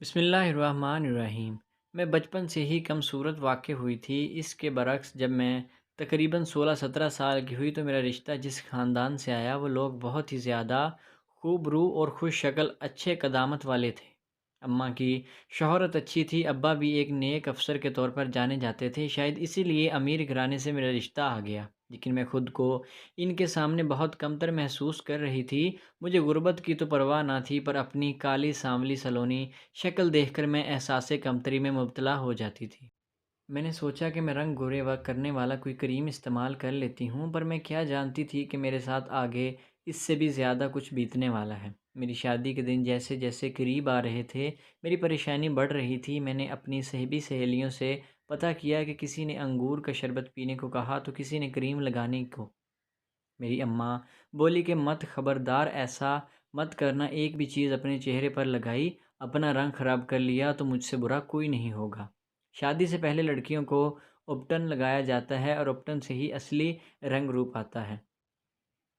بسم اللہ الرحمن الرحیم۔ میں بچپن سے ہی کم صورت واقع ہوئی تھی۔ اس کے برعکس جب میں تقریباً 16-17 سال کی ہوئی تو میرا رشتہ جس خاندان سے آیا وہ لوگ بہت ہی زیادہ خوب روح اور خوش شکل اچھے قدامت والے تھے۔ اماں کی شہرت اچھی تھی، ابا بھی ایک نیک افسر کے طور پر جانے جاتے تھے، شاید اسی لیے امیر گھرانے سے میرا رشتہ آ گیا، لیکن میں خود کو ان کے سامنے بہت کمتر محسوس کر رہی تھی۔ مجھے غربت کی تو پرواہ نہ تھی، پر اپنی کالی سانولی سلونی شکل دیکھ کر میں احساس کمتری میں مبتلا ہو جاتی تھی۔ میں نے سوچا کہ میں رنگ گورے کرنے والا کوئی کریم استعمال کر لیتی ہوں، پر میں کیا جانتی تھی کہ میرے ساتھ آگے اس سے بھی زیادہ کچھ بیتنے والا ہے۔ میری شادی کے دن جیسے جیسے قریب آ رہے تھے، میری پریشانی بڑھ رہی تھی۔ میں نے اپنی صحیبی سہیلیوں سے پتہ کیا کہ کسی نے انگور کا شربت پینے کو کہا تو کسی نے کریم لگانے کو۔ میری اماں بولی کہ مت، خبردار ایسا مت کرنا، ایک بھی چیز اپنے چہرے پر لگائی اپنا رنگ خراب کر لیا تو مجھ سے برا کوئی نہیں ہوگا۔ شادی سے پہلے لڑکیوں کو اپٹن لگایا جاتا ہے اور اپٹن سے ہی اصلی رنگ روپ آتا ہے۔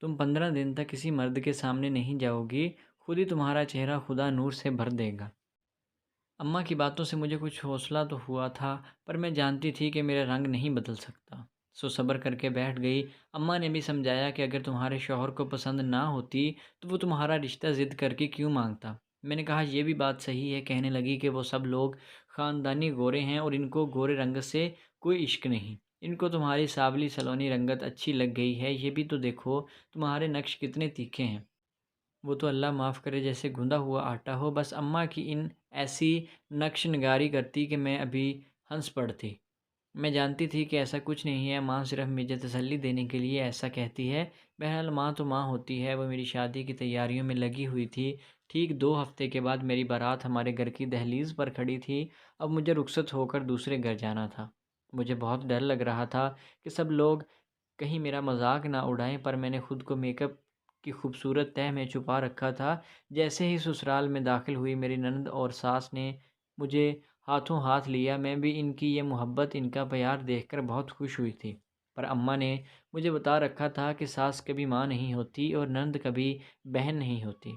تم 15 دن تک کسی مرد کے سامنے نہیں جاؤ گی، خود ہی تمہارا چہرہ خدا نور سے بھر دے گا۔ اماں کی باتوں سے مجھے کچھ حوصلہ تو ہوا تھا، پر میں جانتی تھی کہ میرا رنگ نہیں بدل سکتا، سو صبر کر کے بیٹھ گئی۔ اماں نے بھی سمجھایا کہ اگر تمہارے شوہر کو پسند نہ ہوتی تو وہ تمہارا رشتہ ضد کر کے کیوں مانگتا۔ میں نے کہا یہ بھی بات صحیح ہے۔ کہنے لگی کہ وہ سب لوگ خاندانی گورے ہیں اور ان کو گورے رنگ سے کوئی عشق نہیں، ان کو تمہاری سانولی سلونی رنگت اچھی لگ گئی ہے، یہ بھی تو دیکھو تمہارے نقش کتنے تیکھے ہیں، وہ تو اللہ معاف کرے جیسے گھندا ہوا آٹا ہو۔ بس اماں کی ان ایسی نقش نگاری کرتی کہ میں ابھی ہنس پڑتی۔ میں جانتی تھی کہ ایسا کچھ نہیں ہے، ماں صرف مجھے تسلی دینے کے لیے ایسا کہتی ہے۔ بہرحال ماں تو ماں ہوتی ہے۔ وہ میری شادی کی تیاریوں میں لگی ہوئی تھی۔ ٹھیک 2 ہفتے کے بعد میری بارات ہمارے گھر کی دہلیز پر کھڑی تھی۔ اب مجھے رخصت ہو کر دوسرے گھر جانا تھا۔ مجھے بہت ڈر لگ رہا تھا کہ سب لوگ کہیں میرا مذاق نہ اڑائیں، پر میں نے خود کو میک اپ کی خوبصورت تہہ میں چھپا رکھا تھا۔ جیسے ہی سسرال میں داخل ہوئی، میری نند اور ساس نے مجھے ہاتھوں ہاتھ لیا۔ میں بھی ان کی یہ محبت، ان کا پیار دیکھ کر بہت خوش ہوئی تھی، پر اماں نے مجھے بتا رکھا تھا کہ ساس کبھی ماں نہیں ہوتی اور نند کبھی بہن نہیں ہوتی،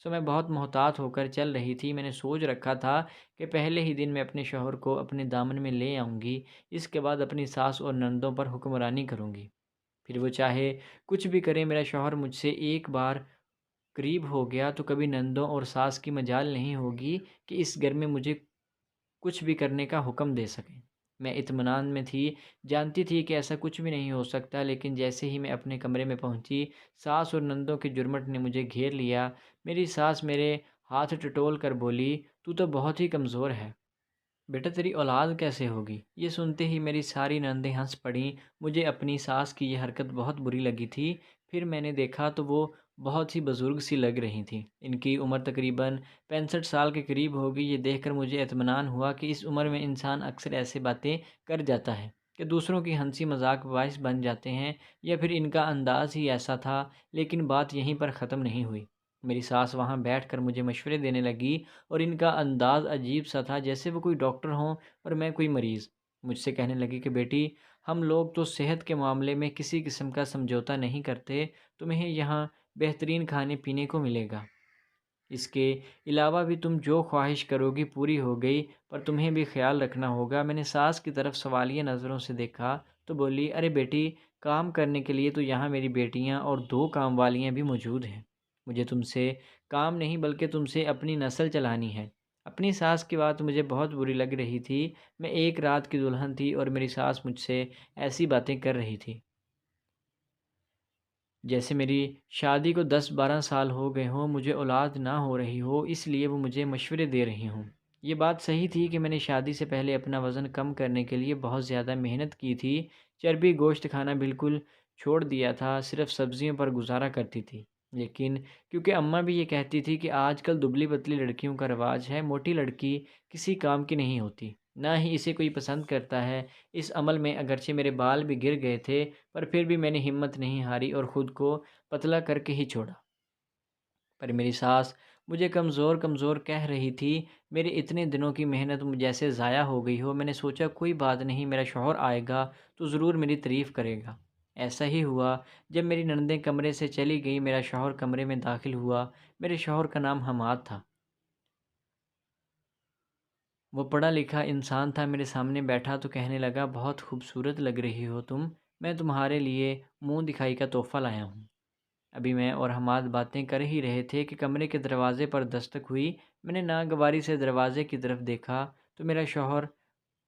سو میں بہت محتاط ہو کر چل رہی تھی۔ میں نے سوچ رکھا تھا کہ پہلے ہی دن میں اپنے شوہر کو اپنے دامن میں لے آؤں گی، اس کے بعد اپنی ساس اور نندوں پر حکمرانی کروں گی، پھر وہ چاہے کچھ بھی کرے۔ میرا شوہر مجھ سے ایک بار قریب ہو گیا تو کبھی نندوں اور ساس کی مجال نہیں ہوگی کہ اس گھر میں مجھے کچھ بھی کرنے کا حکم دے سکیں۔ میں اطمینان میں تھی، جانتی تھی کہ ایسا کچھ بھی نہیں ہو سکتا، لیکن جیسے ہی میں اپنے کمرے میں پہنچی، ساس اور نندوں کی جرمٹ نے مجھے گھیر لیا۔ میری ساس میرے ہاتھ ٹٹول کر بولی، تو بہت ہی کمزور ہے بیٹا، تیری اولاد کیسے ہوگی؟ یہ سنتے ہی میری ساری نندیں ہنس پڑیں۔ مجھے اپنی ساس کی یہ حرکت بہت بری لگی تھی۔ پھر میں نے دیکھا تو وہ بہت ہی بزرگ سی لگ رہی تھیں۔ ان کی عمر تقریباً 65 سال کے قریب ہوگی۔ یہ دیکھ کر مجھے اطمینان ہوا کہ اس عمر میں انسان اکثر ایسے باتیں کر جاتا ہے کہ دوسروں کی ہنسی مذاق باعث بن جاتے ہیں، یا پھر ان کا انداز ہی ایسا تھا۔ لیکن بات یہیں پر ختم نہیں ہوئی۔ میری ساس وہاں بیٹھ کر مجھے مشورے دینے لگی، اور ان کا انداز عجیب سا تھا، جیسے وہ کوئی ڈاکٹر ہوں اور میں کوئی مریض۔ مجھ سے کہنے لگی کہ بیٹی، ہم لوگ تو صحت کے معاملے میں کسی قسم کا سمجھوتہ نہیں کرتے، تمہیں یہاں بہترین کھانے پینے کو ملے گا، اس کے علاوہ بھی تم جو خواہش کرو گی پوری ہو گئی، پر تمہیں بھی خیال رکھنا ہوگا۔ میں نے ساس کی طرف سوالیہ نظروں سے دیکھا تو بولی، ارے بیٹی، کام کرنے کے لیے تو یہاں میری بیٹیاں اور 2 کام والیاں بھی موجود ہیں، مجھے تم سے کام نہیں بلکہ تم سے اپنی نسل چلانی ہے۔ اپنی ساس کی بات مجھے بہت بری لگ رہی تھی۔ میں ایک رات کی دلہن تھی اور میری ساس مجھ سے ایسی باتیں کر رہی تھی جیسے میری شادی کو 10-12 سال ہو گئے ہوں، مجھے اولاد نہ ہو رہی ہو، اس لیے وہ مجھے مشورے دے رہی ہوں۔ یہ بات صحیح تھی کہ میں نے شادی سے پہلے اپنا وزن کم کرنے کے لیے بہت زیادہ محنت کی تھی، چربی گوشت کھانا بالکل چھوڑ دیا تھا، صرف سبزیوں پر گزارا کرتی تھی۔ لیکن کیونکہ اماں بھی یہ کہتی تھی کہ آج کل دبلی پتلی لڑکیوں کا رواج ہے، موٹی لڑکی کسی کام کی نہیں ہوتی، نہ ہی اسے کوئی پسند کرتا ہے۔ اس عمل میں اگرچہ میرے بال بھی گر گئے تھے، پر پھر بھی میں نے ہمت نہیں ہاری اور خود کو پتلا کر کے ہی چھوڑا۔ پر میری ساس مجھے کمزور کمزور کہہ رہی تھی، میرے اتنے دنوں کی محنت جیسے ضائع ہو گئی ہو۔ میں نے سوچا کوئی بات نہیں، میرا شوہر آئے گا تو ضرور میری تعریف کرے گا۔ ایسا ہی ہوا۔ جب میری نندیں کمرے سے چلی گئیں، میرا شوہر کمرے میں داخل ہوا۔ میرے شوہر کا نام حماد تھا۔ وہ پڑھا لکھا انسان تھا، میرے سامنے بیٹھا تو کہنے لگا، بہت خوبصورت لگ رہی ہو تم، میں تمہارے لیے منہ دکھائی کا تحفہ لایا ہوں۔ ابھی میں اور حماد باتیں کر ہی رہے تھے کہ کمرے کے دروازے پر دستک ہوئی۔ میں نے ناگواری سے دروازے کی طرف دیکھا تو میرا شوہر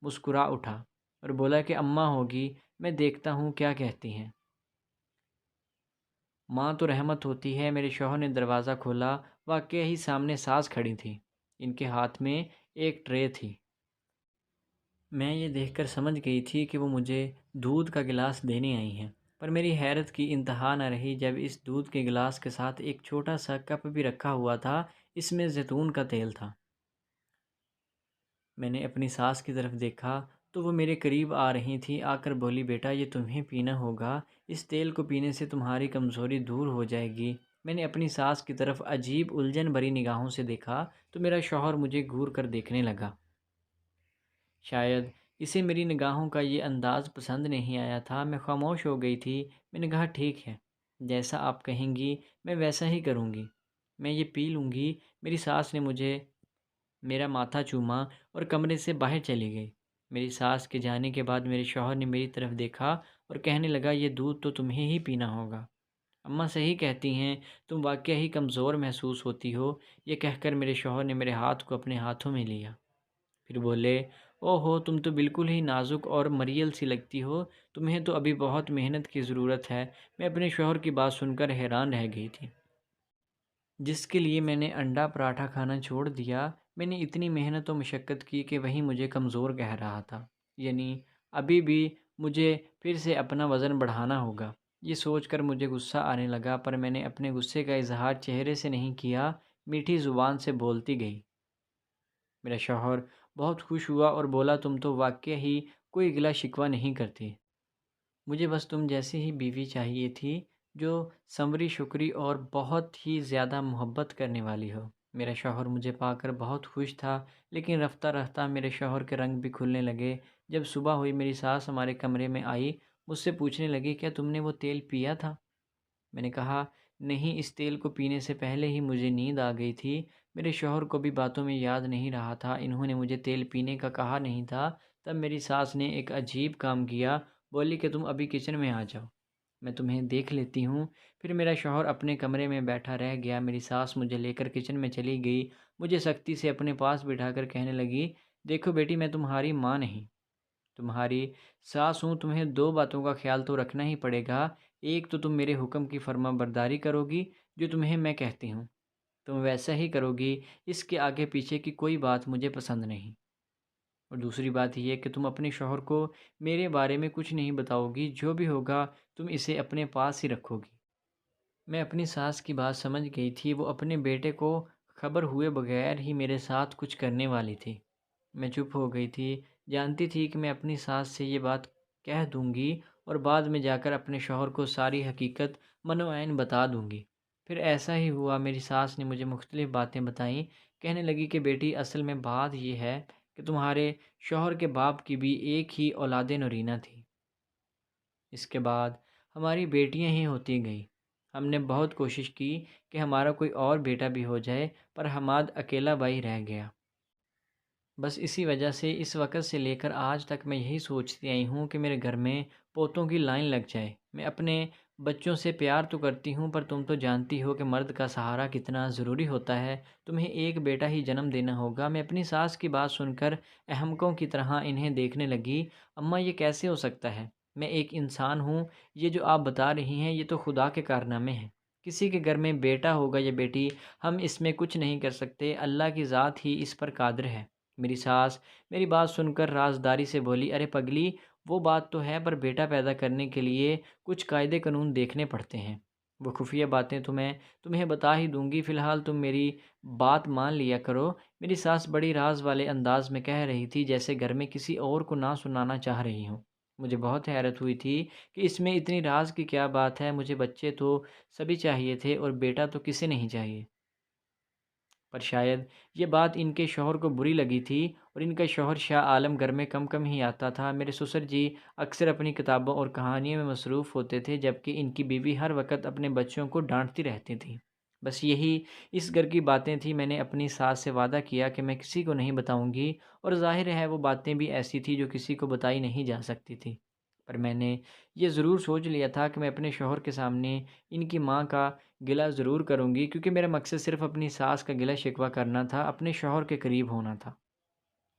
مسکرا اٹھا اور بولا کہ اماں ہوگی، میں دیکھتا ہوں کیا کہتی ہیں۔ ماں تو رحمت ہوتی ہے۔ میرے شوہر نے دروازہ کھولا، واقعہ ہی سامنے ساس کھڑی تھی، ان کے ہاتھ میں ایک ٹرے تھی۔ میں یہ دیکھ کر سمجھ گئی تھی کہ وہ مجھے دودھ کا گلاس دینے آئی ہیں، پر میری حیرت کی انتہا نہ رہی جب اس دودھ کے گلاس کے ساتھ ایک چھوٹا سا کپ بھی رکھا ہوا تھا، اس میں زیتون کا تیل تھا۔ میں نے اپنی ساس کی طرف دیکھا تو وہ میرے قریب آ رہی تھی، آ کر بولی، بیٹا یہ تمہیں پینا ہوگا، اس تیل کو پینے سے تمہاری کمزوری دور ہو جائے گی۔ میں نے اپنی ساس کی طرف عجیب الجھن بھری نگاہوں سے دیکھا تو میرا شوہر مجھے گھور کر دیکھنے لگا۔ شاید اسے میری نگاہوں کا یہ انداز پسند نہیں آیا تھا۔ میں خاموش ہو گئی تھی۔ میں نے کہا، ٹھیک ہے، جیسا آپ کہیں گی میں ویسا ہی کروں گی، میں یہ پی لوں گی۔ میری ساس نے مجھے میرا ماتھا چوما اور کمرے سے باہر چلی گئی۔ میری ساس کے جانے کے بعد میرے شوہر نے میری طرف دیکھا اور کہنے لگا، یہ دودھ تو تمہیں ہی پینا ہوگا، اماں صحیح کہتی ہیں، تم واقعہ ہی کمزور محسوس ہوتی ہو۔ یہ کہہ کر میرے شوہر نے میرے ہاتھ کو اپنے ہاتھوں میں لیا، پھر بولے، او ہو، تم تو بالکل ہی نازک اور مریل سی لگتی ہو، تمہیں تو ابھی بہت محنت کی ضرورت ہے۔ میں اپنے شوہر کی بات سن کر حیران رہ گئی تھی۔ جس کے لیے میں نے انڈا پراٹھا کھانا چھوڑ دیا، میں نے اتنی محنت و مشقت کی کہ وہی مجھے کمزور کہہ رہا تھا، یعنی ابھی بھی مجھے پھر سے اپنا وزن بڑھانا ہوگا۔ یہ سوچ کر مجھے غصہ آنے لگا، پر میں نے اپنے غصے کا اظہار چہرے سے نہیں کیا، میٹھی زبان سے بولتی گئی۔ میرا شوہر بہت خوش ہوا اور بولا، تم تو واقعہ ہی کوئی گلہ شکوہ نہیں کرتی، مجھے بس تم جیسی ہی بیوی چاہیے تھی، جو سنوری شکری اور بہت ہی زیادہ محبت کرنے والی ہو۔ میرا شوہر مجھے پا کر بہت خوش تھا، لیکن رفتہ رفتہ میرے شوہر کے رنگ بھی کھلنے لگے۔ جب صبح ہوئی، میری ساس ہمارے کمرے میں آئی، مجھ سے پوچھنے لگی، کیا تم نے وہ تیل پیا تھا؟ میں نے کہا، نہیں، اس تیل کو پینے سے پہلے ہی مجھے نیند آ گئی تھی۔ میرے شوہر کو بھی باتوں میں یاد نہیں رہا تھا، انہوں نے مجھے تیل پینے کا کہا نہیں تھا۔ تب میری ساس نے ایک عجیب کام کیا، بولی کہ تم ابھی کچن میں آ جاؤ، میں تمہیں دیکھ لیتی ہوں۔ پھر میرا شوہر اپنے کمرے میں بیٹھا رہ گیا، میری ساس مجھے لے کر کچن میں چلی گئی، مجھے سختی سے اپنے پاس بٹھا کر کہنے لگی، دیکھو بیٹی، میں تمہاری ماں نہیں، تمہاری ساس ہوں، تمہیں دو باتوں کا خیال تو رکھنا ہی پڑے گا۔ ایک تو تم میرے حکم کی فرما برداری کرو گی، جو تمہیں میں کہتی ہوں تم ویسا ہی کرو گی، اس کے آگے پیچھے کی کوئی بات مجھے پسند نہیں۔ اور دوسری بات یہ کہ تم اپنے شوہر کو میرے بارے میں کچھ نہیں بتاؤ گی، جو بھی ہوگا تم اسے اپنے پاس ہی رکھو گی۔ میں اپنی ساس کی بات سمجھ گئی تھی، وہ اپنے بیٹے کو خبر ہوئے بغیر ہی میرے ساتھ کچھ کرنے والی تھی۔ میں چپ ہو گئی تھی، جانتی تھی کہ میں اپنی ساس سے یہ بات کہہ دوں گی اور بعد میں جا کر اپنے شوہر کو ساری حقیقت من و عین بتا دوں گی۔ پھر ایسا ہی ہوا، میری ساس نے مجھے مختلف باتیں بتائیں، کہنے لگی کہ بیٹی، اصل میں بات یہ ہے کہ تمہارے شوہر کے باپ کی بھی ایک ہی اولاد نرینہ تھی، اس کے بعد ہماری بیٹیاں ہی ہوتی گئیں۔ ہم نے بہت کوشش کی کہ ہمارا کوئی اور بیٹا بھی ہو جائے، پر حماد اکیلا بھائی رہ گیا۔ بس اسی وجہ سے اس وقت سے لے کر آج تک میں یہی سوچتی آئی ہوں کہ میرے گھر میں پوتوں کی لائن لگ جائے۔ میں اپنے بچوں سے پیار تو کرتی ہوں، پر تم تو جانتی ہو کہ مرد کا سہارا کتنا ضروری ہوتا ہے، تمہیں ایک بیٹا ہی جنم دینا ہوگا۔ میں اپنی ساس کی بات سن کر احمقوں کی طرح انہیں دیکھنے لگی۔ اماں، یہ کیسے ہو سکتا ہے؟ میں ایک انسان ہوں، یہ جو آپ بتا رہی ہیں یہ تو خدا کے کارنامے ہیں۔ کسی کے گھر میں بیٹا ہوگا یا بیٹی، ہم اس میں کچھ نہیں کر سکتے، اللہ کی ذات ہی اس پر قادر ہے۔ میری ساس میری بات سن کر رازداری سے بولی، ارے پگلی، وہ بات تو ہے، پر بیٹا پیدا کرنے کے لیے کچھ قاعدے قانون دیکھنے پڑتے ہیں، وہ خفیہ باتیں تو میں تمہیں بتا ہی دوں گی، فی الحال تم میری بات مان لیا کرو۔ میری ساس بڑی راز والے انداز میں کہہ رہی تھی، جیسے گھر میں کسی اور کو نہ سنانا چاہ رہی ہوں۔ مجھے بہت حیرت ہوئی تھی کہ اس میں اتنی راز کی کیا بات ہے، مجھے بچے تو سبھی چاہیے تھے اور بیٹا تو کسے نہیں چاہیے، پر شاید یہ بات ان کے شوہر کو بری لگی تھی، اور ان کا شوہر شاہ عالم گھر میں کم کم ہی آتا تھا۔ میرے سسر جی اکثر اپنی کتابوں اور کہانیوں میں مصروف ہوتے تھے، جبکہ ان کی بیوی ہر وقت اپنے بچوں کو ڈانٹتی رہتی تھی۔ بس یہی اس گھر کی باتیں تھیں۔ میں نے اپنی ساس سے وعدہ کیا کہ میں کسی کو نہیں بتاؤں گی، اور ظاہر ہے وہ باتیں بھی ایسی تھیں جو کسی کو بتائی نہیں جا سکتی تھی۔ پر میں نے یہ ضرور سوچ لیا تھا کہ میں اپنے شوہر کے سامنے ان کی ماں کا گلہ ضرور کروں گی، کیونکہ میرا مقصد صرف اپنی ساس کا گلہ شکوہ کرنا تھا، اپنے شوہر کے قریب ہونا تھا،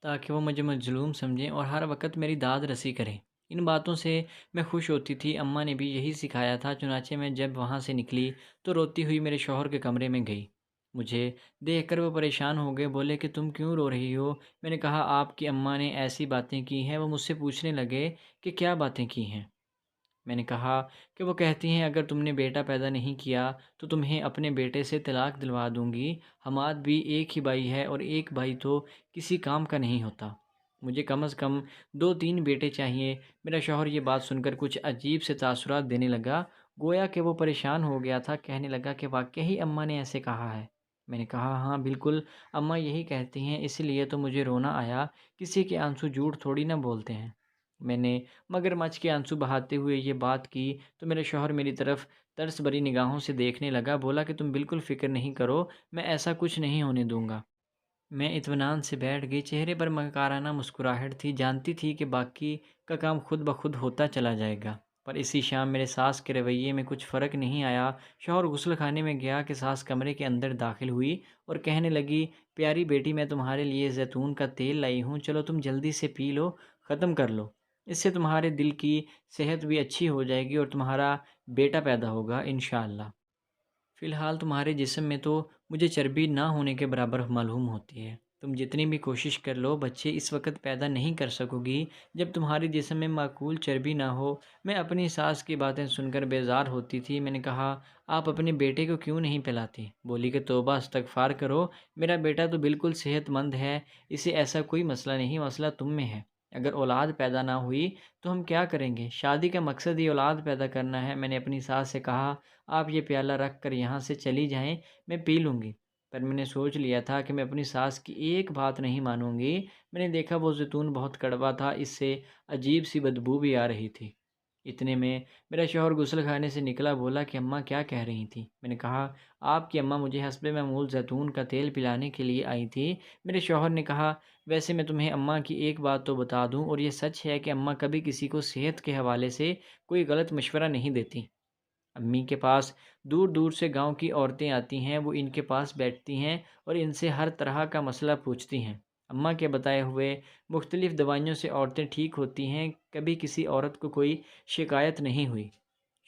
تاکہ وہ مجھے مظلوم سمجھیں اور ہر وقت میری داد رسی کریں۔ ان باتوں سے میں خوش ہوتی تھی، اماں نے بھی یہی سکھایا تھا۔ چنانچہ میں جب وہاں سے نکلی تو روتی ہوئی میرے شوہر کے کمرے میں گئی۔ مجھے دیکھ کر وہ پریشان ہو گئے، بولے کہ تم کیوں رو رہی ہو؟ میں نے کہا آپ کی اماں نے ایسی باتیں کی ہیں۔ وہ مجھ سے پوچھنے لگے کہ کیا باتیں کی ہیں؟ میں نے کہا کہ وہ کہتی ہیں اگر تم نے بیٹا پیدا نہیں کیا تو تمہیں اپنے بیٹے سے طلاق دلوا دوں گی۔ حماد بھی ایک ہی بھائی ہے، اور ایک بھائی تو کسی کام کا نہیں ہوتا۔ مجھے کم از کم 2-3 بیٹے چاہیے۔ میرا شوہر یہ بات سن کر کچھ عجیب سے تاثرات دینے لگا، گویا کہ وہ پریشان ہو گیا تھا۔ کہنے لگا کہ واقعی اماں نے ایسے کہا ہے؟ میں نے کہا ہاں بالکل، اماں یہی کہتی ہیں، اس لیے تو مجھے رونا آیا۔ کسی کے آنسو جھوٹ تھوڑی نہ بولتے ہیں۔ میں نے مگر مچھ کے آنسو بہاتے ہوئے یہ بات کی تو میرے شوہر میری طرف ترس بھری نگاہوں سے دیکھنے لگا، بولا کہ تم بالکل فکر نہیں کرو، میں ایسا کچھ نہیں ہونے دوں گا۔ میں اطمینان سے بیٹھ گئی، چہرے پر مکارانہ مسکراہٹ تھی، جانتی تھی کہ باقی کا کام خود بخود ہوتا چلا جائے گا۔ پر اسی شام میرے ساس کے رویے میں کچھ فرق نہیں آیا۔ شوہر غسل خانے میں گیا کہ ساس کمرے کے اندر داخل ہوئی اور کہنے لگی، پیاری بیٹی میں تمہارے لیے زیتون کا تیل لائی ہوں، چلو تم جلدی سے پی لو، ختم کر لو، اس سے تمہارے دل کی صحت بھی اچھی ہو جائے گی اور تمہارا بیٹا پیدا ہوگا انشاءاللہ۔ فی الحال تمہارے جسم میں تو مجھے چربی نہ ہونے کے برابر معلوم ہوتی ہے۔ تم جتنی بھی کوشش کر لو بچے اس وقت پیدا نہیں کر سکو گی جب تمہارے جسم میں معقول چربی نہ ہو۔ میں اپنی ساس کی باتیں سن کر بیزار ہوتی تھی۔ میں نے کہا آپ اپنے بیٹے کو کیوں نہیں پلاتی؟ بولی کہ توبہ استغفار کرو، میرا بیٹا تو بالکل صحت مند ہے، اسے ایسا کوئی مسئلہ نہیں، مسئلہ تم میں ہے۔ اگر اولاد پیدا نہ ہوئی تو ہم کیا کریں گے؟ شادی کا مقصد ہی اولاد پیدا کرنا ہے۔ میں نے اپنی ساس سے کہا آپ یہ پیالہ رکھ کر یہاں سے چلی جائیں، میں پی لوں گی۔ پر میں نے سوچ لیا تھا کہ میں اپنی ساس کی ایک بات نہیں مانوں گی۔ میں نے دیکھا وہ زیتون بہت کڑوا تھا، اس سے عجیب سی بدبو بھی آ رہی تھی۔ اتنے میں میرا شوہر غسل خانے سے نکلا، بولا کہ اماں کیا کہہ رہی تھیں؟ میں نے کہا آپ کی اماں مجھے حسب معمول زیتون کا تیل پلانے کے لیے آئی تھی۔ میرے شوہر نے کہا ویسے میں تمہیں اماں کی ایک بات تو بتا دوں، اور یہ سچ ہے کہ اماں کبھی کسی کو صحت کے حوالے سے کوئی غلط مشورہ نہیں دیتی۔ امی کے پاس دور دور سے گاؤں کی عورتیں آتی ہیں، وہ ان کے پاس بیٹھتی ہیں اور ان سے ہر طرح کا مسئلہ پوچھتی ہیں۔ اماں کے بتائے ہوئے مختلف دوائیوں سے عورتیں ٹھیک ہوتی ہیں، کبھی کسی عورت کو کوئی شکایت نہیں ہوئی۔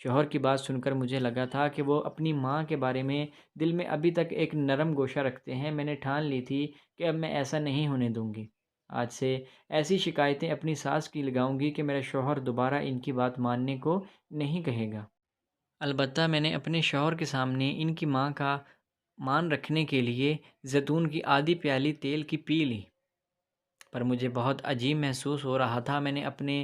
شوہر کی بات سن کر مجھے لگا تھا کہ وہ اپنی ماں کے بارے میں دل میں ابھی تک ایک نرم گوشہ رکھتے ہیں۔ میں نے ٹھان لی تھی کہ اب میں ایسا نہیں ہونے دوں گی۔ آج سے ایسی شکایتیں اپنی ساس کی لگاؤں گی کہ میرا شوہر دوبارہ ان کی بات ماننے کو نہیں کہے گا۔ البتہ میں نے اپنے شوہر کے سامنے ان کی ماں کا مان رکھنے کے لیے زیتون کی آدھی پیالی تیل کی پی لی، پر مجھے بہت عجیب محسوس ہو رہا تھا۔ میں نے اپنے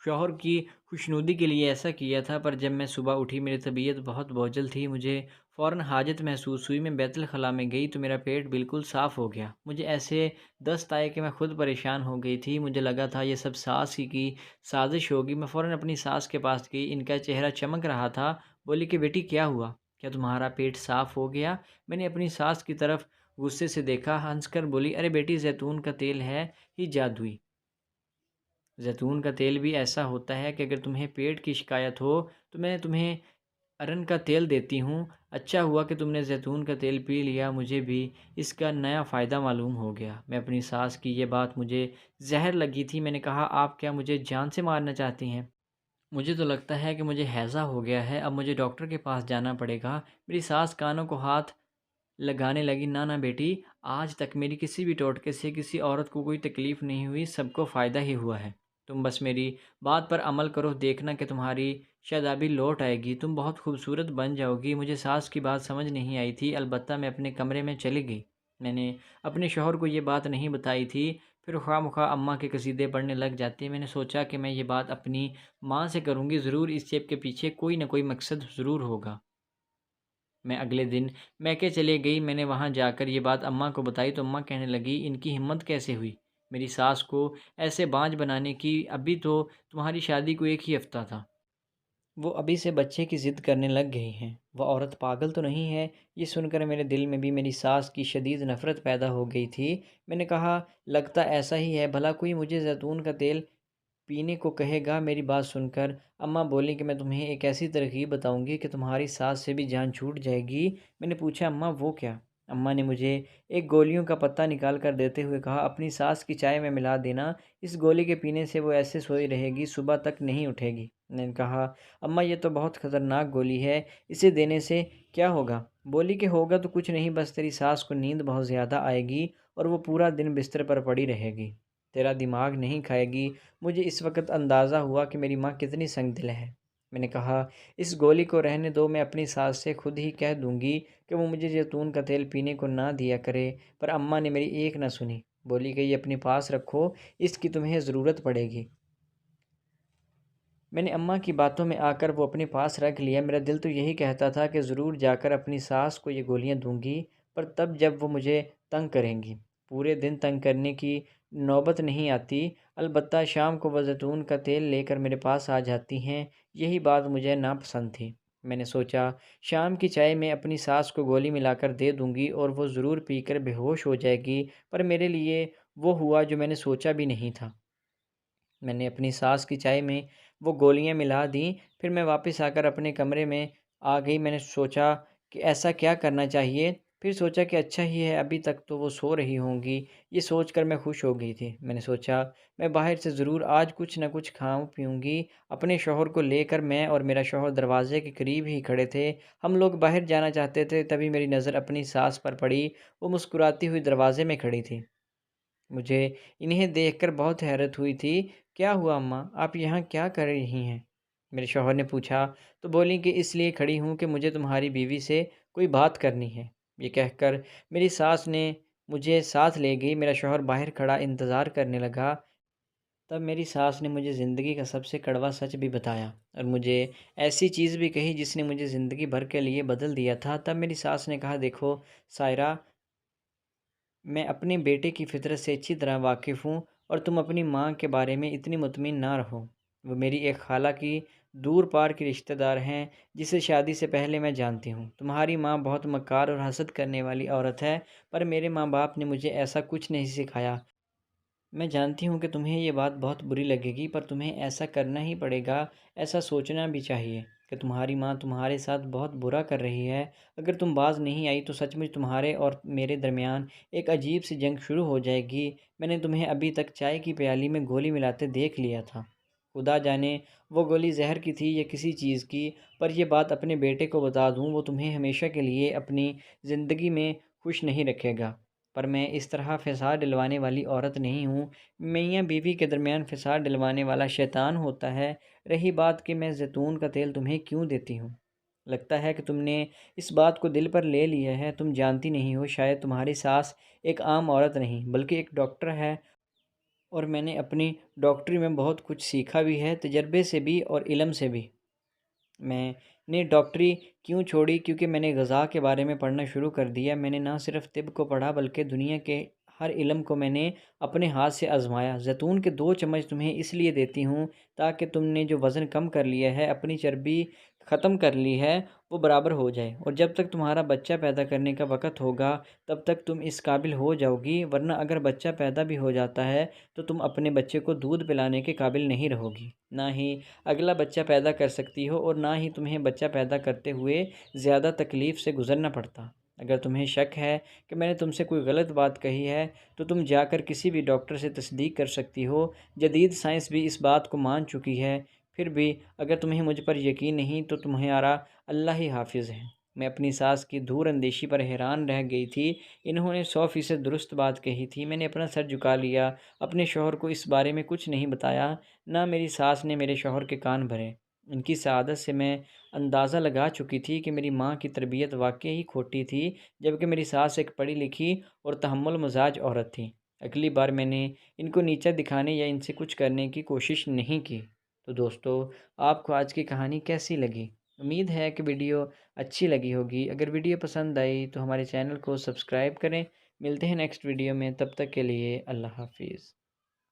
شوہر کی خوشنودی کے لیے ایسا کیا تھا، پر جب میں صبح اٹھی میری طبیعت بہت بوجھل تھی، مجھے فوراً حاجت محسوس ہوئی۔ میں بیت الخلاء میں گئی تو میرا پیٹ بالکل صاف ہو گیا۔ مجھے ایسے دست آئے کہ میں خود پریشان ہو گئی تھی۔ مجھے لگا تھا یہ سب ساس ہی کی سازش ہوگی۔ میں فوراً اپنی ساس کے پاس گئی، ان کا چہرہ چمک رہا تھا۔ بولی کہ بیٹی کیا ہوا؟ کیا تمہارا پیٹ صاف ہو گیا؟ میں نے اپنی ساس کی طرف غصے سے دیکھا، ہنس کر بولی ارے بیٹی زیتون کا تیل ہے ہی جادوئی۔ زیتون کا تیل بھی ایسا ہوتا ہے کہ اگر تمہیں پیٹ کی شکایت ہو تو میں تمہیں ارن کا تیل دیتی ہوں۔ اچھا ہوا کہ تم نے زیتون کا تیل پی لیا، مجھے بھی اس کا نیا فائدہ معلوم ہو گیا۔ میں اپنی ساس کی یہ بات مجھے زہر لگی تھی۔ میں نے کہا آپ کیا مجھے جان سے مارنا چاہتی ہیں؟ مجھے تو لگتا ہے کہ مجھے ہیضہ ہو گیا ہے، اب مجھے ڈاکٹر کے پاس جانا پڑے گا۔ میری ساس کانوں کو ہاتھ لگانے لگی، نہ نہ بیٹی، آج تک میری کسی بھی ٹوٹکے سے کسی عورت کو کوئی تکلیف نہیں ہوئی، سب کو فائدہ ہی ہوا ہے۔ تم بس میری بات پر عمل کرو، دیکھنا کہ تمہاری شادابی لوٹ آئے گی، تم بہت خوبصورت بن جاؤ گی۔ مجھے ساس کی بات سمجھ نہیں آئی تھی، البتہ میں اپنے کمرے میں چلی گئی۔ میں نے اپنے شوہر کو یہ بات نہیں بتائی تھی، پھر خواہ مخواہ اماں کے قصیدے پڑھنے لگ جاتی۔ میں نے سوچا کہ میں یہ بات اپنی ماں سے کروں گی، ضرور اس چیپ کے پیچھے کوئی نہ کوئی مقصد ضرور ہوگا۔ میں اگلے دن میکے چلے گئی، میں نے وہاں جا کر یہ بات اماں کو بتائی تو اماں کہنے لگی ان کی ہمت کیسے ہوئی میری ساس کو ایسے بانجھ بنانے کی؟ ابھی تو تمہاری شادی کو 1 ہی ہفتہ تھا، وہ ابھی سے بچے کی ضد کرنے لگ گئی ہیں۔ وہ عورت پاگل تو نہیں ہے؟ یہ سن کر میرے دل میں بھی میری ساس کی شدید نفرت پیدا ہو گئی تھی۔ میں نے کہا، لگتا ایسا ہی ہے، بھلا کوئی مجھے زیتون کا تیل پینے کو کہے گا؟ میری بات سن کر اماں بولی کہ میں تمہیں ایک ایسی ترکیب بتاؤں گی کہ تمہاری ساس سے بھی جان چھوٹ جائے گی۔ میں نے پوچھا، اماں وہ کیا؟ اماں نے مجھے ایک گولیوں کا پتہ نکال کر دیتے ہوئے کہا، اپنی ساس کی چائے میں ملا دینا، اس گولی کے پینے سے وہ ایسے سوئی رہے گی، صبح تک نہیں اٹھے گی۔ میں نے کہا، اماں یہ تو بہت خطرناک گولی ہے، اسے دینے سے کیا ہوگا؟ بولی کہ ہوگا تو کچھ نہیں، بس تیری ساس کو نیند بہت زیادہ آئے گی اور وہ پورا دن بستر پر پڑی رہے گی، تیرا دماغ نہیں کھائے گی۔ مجھے اس وقت اندازہ ہوا کہ میری ماں کتنی سنگ دل ہے۔ میں نے کہا، اس گولی کو رہنے دو، میں اپنی ساس سے خود ہی کہہ دوں گی کہ وہ مجھے زیتون کا تیل پینے کو نہ دیا کرے۔ پر اماں نے میری ایک نہ سنی، بولی کہ یہ اپنے پاس رکھو، اس کی تمہیں ضرورت پڑے گی۔ میں نے اماں کی باتوں میں آ کر وہ اپنے پاس رکھ لیا۔ میرا دل تو یہی کہتا تھا کہ ضرور جا کر اپنی ساس کو یہ گولیاں دوں گی، پر تب جب وہ مجھے تنگ کریں گی۔ پورے دن تنگ کرنے کی نوبت نہیں آتی، البتہ شام کو وہ زیتون کا تیل لے کر میرے پاس آ جاتی ہیں، یہی بات مجھے ناپسند تھی۔ میں نے سوچا، شام کی چائے میں اپنی ساس کو گولی ملا کر دے دوں گی اور وہ ضرور پی کر بے ہوش ہو جائے گی، پر میرے لیے وہ ہوا جو میں نے سوچا بھی نہیں تھا۔ میں نے اپنی ساس کی چائے میں وہ گولیاں ملا دیں، پھر میں واپس آ کر اپنے کمرے میں آ گئی۔ میں نے سوچا کہ ایسا کیا کرنا چاہیے، پھر سوچا کہ اچھا ہی ہے، ابھی تک تو وہ سو رہی ہوں گی۔ یہ سوچ کر میں خوش ہو گئی تھی۔ میں نے سوچا، میں باہر سے ضرور آج کچھ نہ کچھ کھاؤں پیوں گی۔ اپنے شوہر کو لے کر میں اور میرا شوہر دروازے کے قریب ہی کھڑے تھے، ہم لوگ باہر جانا چاہتے تھے، تبھی میری نظر اپنی ساس پر پڑی، وہ مسکراتی ہوئی دروازے میں کھڑی تھی۔ مجھے انہیں دیکھ کر بہت حیرت ہوئی تھی۔ کیا ہوا اماں، آپ یہاں کیا کر رہی ہیں؟ میرے شوہر نے پوچھا تو بولیں کہ اس لیے کھڑی ہوں کہ مجھے تمہاری بیوی سے کوئی بات کرنی ہے۔ یہ کہہ کر میری ساس نے مجھے ساتھ لے گئی۔ میرا شوہر باہر کھڑا انتظار کرنے لگا۔ تب میری ساس نے مجھے زندگی کا سب سے کڑوا سچ بھی بتایا اور مجھے ایسی چیز بھی کہی جس نے مجھے زندگی بھر کے لیے بدل دیا تھا۔ تب میری ساس نے کہا، دیکھو سائرہ، میں اپنے بیٹے کی فطرت سے اچھی طرح واقف ہوں اور تم اپنی ماں کے بارے میں اتنی مطمئن نہ رہو۔ وہ میری ایک خالہ کی دور پار کی رشتہ دار ہیں، جسے شادی سے پہلے میں جانتی ہوں۔ تمہاری ماں بہت مکار اور حسد کرنے والی عورت ہے، پر میرے ماں باپ نے مجھے ایسا کچھ نہیں سکھایا۔ میں جانتی ہوں کہ تمہیں یہ بات بہت بری لگے گی، پر تمہیں ایسا کرنا ہی پڑے گا، ایسا سوچنا بھی چاہیے کہ تمہاری ماں تمہارے ساتھ بہت برا کر رہی ہے۔ اگر تم باز نہیں آئی تو سچ مچ تمہارے اور میرے درمیان ایک عجیب سی جنگ شروع ہو جائے گی۔ میں نے تمہیں ابھی تک چائے کی پیالی میں گولی ملاتے دیکھ لیا تھا، خدا جانے وہ گولی زہر کی تھی یا کسی چیز کی، پر یہ بات اپنے بیٹے کو بتا دوں، وہ تمہیں ہمیشہ کے لیے اپنی زندگی میں خوش نہیں رکھے گا۔ پر میں اس طرح فساد ڈلوانے والی عورت نہیں ہوں، میاں بیوی کے درمیان فساد ڈلوانے والا شیطان ہوتا ہے۔ رہی بات کہ میں زیتون کا تیل تمہیں کیوں دیتی ہوں، لگتا ہے کہ تم نے اس بات کو دل پر لے لیا ہے، تم جانتی نہیں ہو، شاید تمہاری ساس ایک عام عورت نہیں بلکہ ایک ڈاکٹر ہے، اور میں نے اپنی ڈاکٹری میں بہت کچھ سیکھا بھی ہے، تجربے سے بھی اور علم سے بھی۔ میں نے ڈاکٹری کیوں چھوڑی؟ کیونکہ میں نے غذا کے بارے میں پڑھنا شروع کر دیا۔ میں نے نہ صرف طب کو پڑھا بلکہ دنیا کے ہر علم کو میں نے اپنے ہاتھ سے آزمایا۔ زیتون کے 2 چمچ تمہیں اس لیے دیتی ہوں تاکہ تم نے جو وزن کم کر لیا ہے، اپنی چربی ختم کر لی ہے، وہ برابر ہو جائے، اور جب تک تمہارا بچہ پیدا کرنے کا وقت ہوگا تب تک تم اس قابل ہو جاؤ گی، ورنہ اگر بچہ پیدا بھی ہو جاتا ہے تو تم اپنے بچے کو دودھ پلانے کے قابل نہیں رہو گی، نہ ہی اگلا بچہ پیدا کر سکتی ہو، اور نہ ہی تمہیں بچہ پیدا کرتے ہوئے زیادہ تکلیف سے گزرنا پڑتا۔ اگر تمہیں شک ہے کہ میں نے تم سے کوئی غلط بات کہی ہے تو تم جا کر کسی بھی ڈاکٹر سے تصدیق کر سکتی ہو، جدید سائنس بھی اس بات کو مان چکی ہے۔ پھر بھی اگر تمہیں مجھ پر یقین نہیں تو تمہارا اللہ ہی حافظ ہے۔ میں اپنی ساس کی دور اندیشی پر حیران رہ گئی تھی، انہوں نے 100% درست بات کہی تھی۔ میں نے اپنا سر جھکا لیا، اپنے شوہر کو اس بارے میں کچھ نہیں بتایا، نہ میری ساس نے میرے شوہر کے کان بھرے۔ ان کی سعادت سے میں اندازہ لگا چکی تھی کہ میری ماں کی تربیت واقعی ہی کھوٹی تھی، جبکہ میری ساس ایک پڑھی لکھی اور تحمل مزاج عورت تھی۔ اگلی بار میں نے ان کو نیچا دکھانے یا ان سے کچھ کرنے کی کوشش نہیں کی۔ تو دوستو، آپ کو آج کی کہانی کیسی لگی؟ امید ہے کہ ویڈیو اچھی لگی ہوگی۔ اگر ویڈیو پسند آئی تو ہمارے چینل کو سبسکرائب کریں۔ ملتے ہیں نیکسٹ ویڈیو میں، تب تک کے لیے اللہ حافظ۔